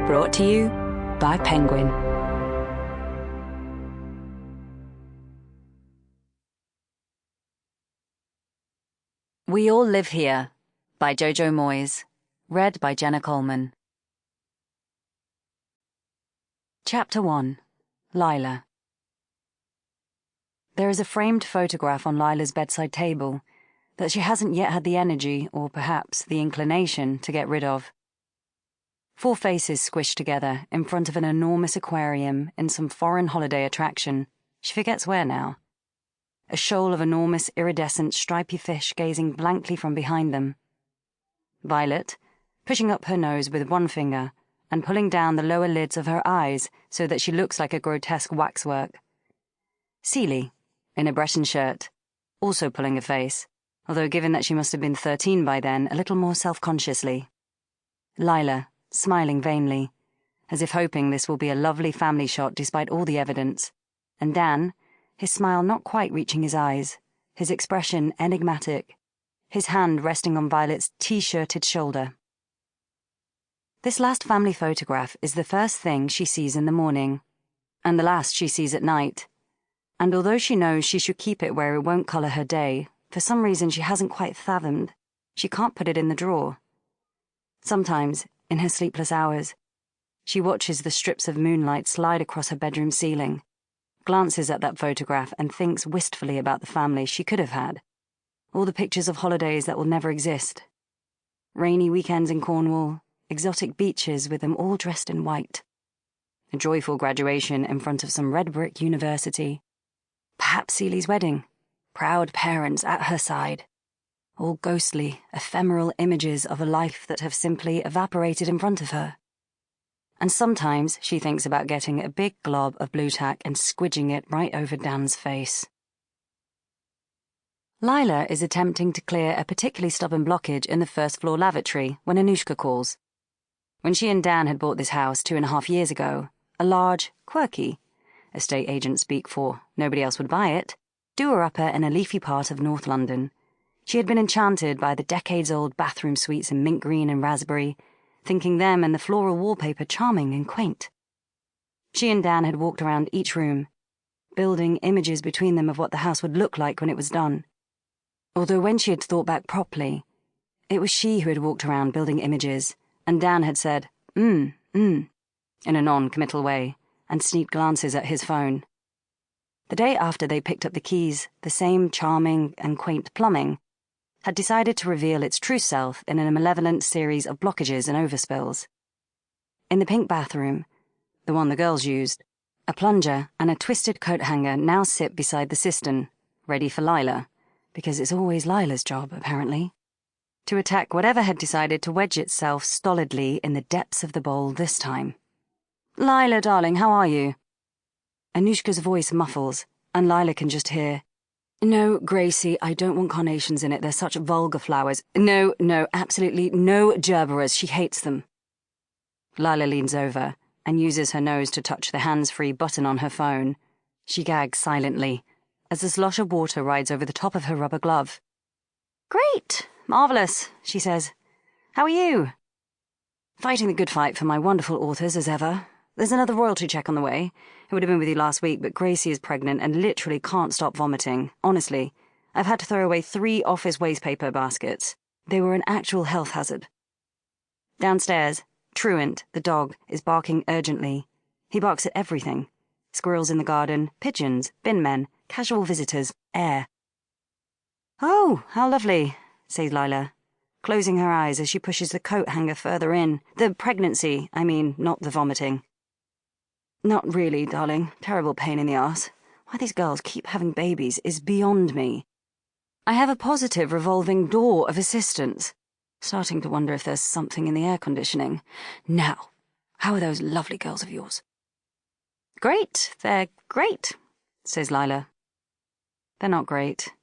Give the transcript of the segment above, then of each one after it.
Brought to you by Penguin. We All Live Here by Jojo Moyes. Read by Jenna Coleman. Chapter 1. Lila. There is a framed photograph on Lila's bedside table that she hasn't yet had the energy, or perhaps the inclination, to get rid of. 4 faces squished together in front of an enormous aquarium in some foreign holiday attraction. She forgets where now. A shoal of enormous iridescent stripy fish gazing blankly from behind them. Violet, pushing up her nose with one finger and pulling down the lower lids of her eyes so that she looks like a grotesque waxwork. Celie, in a Breton shirt, also pulling a face, although given that she must have been 13 by then, a little more self-consciously. Lila, smiling vainly, as if hoping this will be a lovely family shot despite all the evidence, and Dan, his smile not quite reaching his eyes, his expression enigmatic, his hand resting on Violet's T-shirted shoulder. This last family photograph is the first thing she sees in the morning, and the last she sees at night, and although she knows she should keep it where it won't colour her day, for some reason she hasn't quite fathomed, she can't put it in the drawer. Sometimes, in her sleepless hours, she watches the strips of moonlight slide across her bedroom ceiling, glances at that photograph and thinks wistfully about the family she could have had, all the pictures of holidays that will never exist. Rainy weekends in Cornwall, exotic beaches with them all dressed in white. A joyful graduation in front of some red brick university. Perhaps Celie's wedding, proud parents at her side. All ghostly, ephemeral images of a life that have simply evaporated in front of her. And sometimes she thinks about getting a big glob of blue tack and squidging it right over Dan's face. Lila is attempting to clear a particularly stubborn blockage in the first-floor lavatory when Anushka calls. When she and Dan had bought this house 2.5 years ago, a large, quirky, estate agent speak for nobody else would buy it, doer-upper in a leafy part of North London. She had been enchanted by the decades-old bathroom suites in mint green and raspberry, thinking them and the floral wallpaper charming and quaint. She and Dan had walked around each room, building images between them of what the house would look like when it was done. Although when she had thought back properly, it was she who had walked around building images, and Dan had said, in a non-committal way, and sneaked glances at his phone. The day after they picked up the keys, the same charming and quaint plumbing had decided to reveal its true self in a malevolent series of blockages and overspills. In the pink bathroom, the one the girls used, a plunger and a twisted coat hanger now sit beside the cistern, ready for Lila, because it's always Lila's job, apparently, to attack whatever had decided to wedge itself stolidly in the depths of the bowl this time. "Lila, darling, how are you?" Anushka's voice muffles, and Lila can just hear, "No, Gracie, I don't want carnations in it. They're such vulgar flowers. No, absolutely no gerberas. She hates them." Lila leans over and uses her nose to touch the hands-free button on her phone. She gags silently as a slosh of water rides over the top of her rubber glove. "Great, marvellous," she says. "How are you?" "Fighting the good fight for my wonderful authors as ever. There's another royalty check on the way. It would have been with you last week, but Gracie is pregnant and literally can't stop vomiting. Honestly, I've had to throw away 3 office wastepaper baskets. They were an actual health hazard." Downstairs, Truant, the dog, is barking urgently. He barks at everything. Squirrels in the garden, pigeons, bin men, casual visitors, air. "Oh, how lovely," says Lila, closing her eyes as she pushes the coat hanger further in. "The pregnancy, I mean, not the vomiting." "Not really, darling. Terrible pain in the arse. Why these girls keep having babies is beyond me. I have a positive revolving door of assistance. Starting to wonder if there's something in the air conditioning. Now, how are those lovely girls of yours?" "Great, they're great," says Lila. They're not great.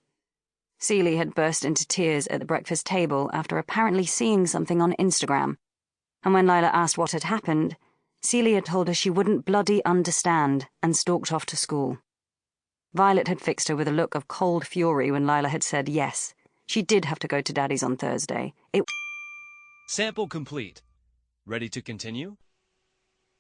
Celie had burst into tears at the breakfast table after apparently seeing something on Instagram, and when Lila asked what had happened, Celie had told her she wouldn't bloody understand and stalked off to school. Violet had fixed her with a look of cold fury when Lila had said yes, she did have to go to Daddy's on Thursday. Sample complete. Ready to continue?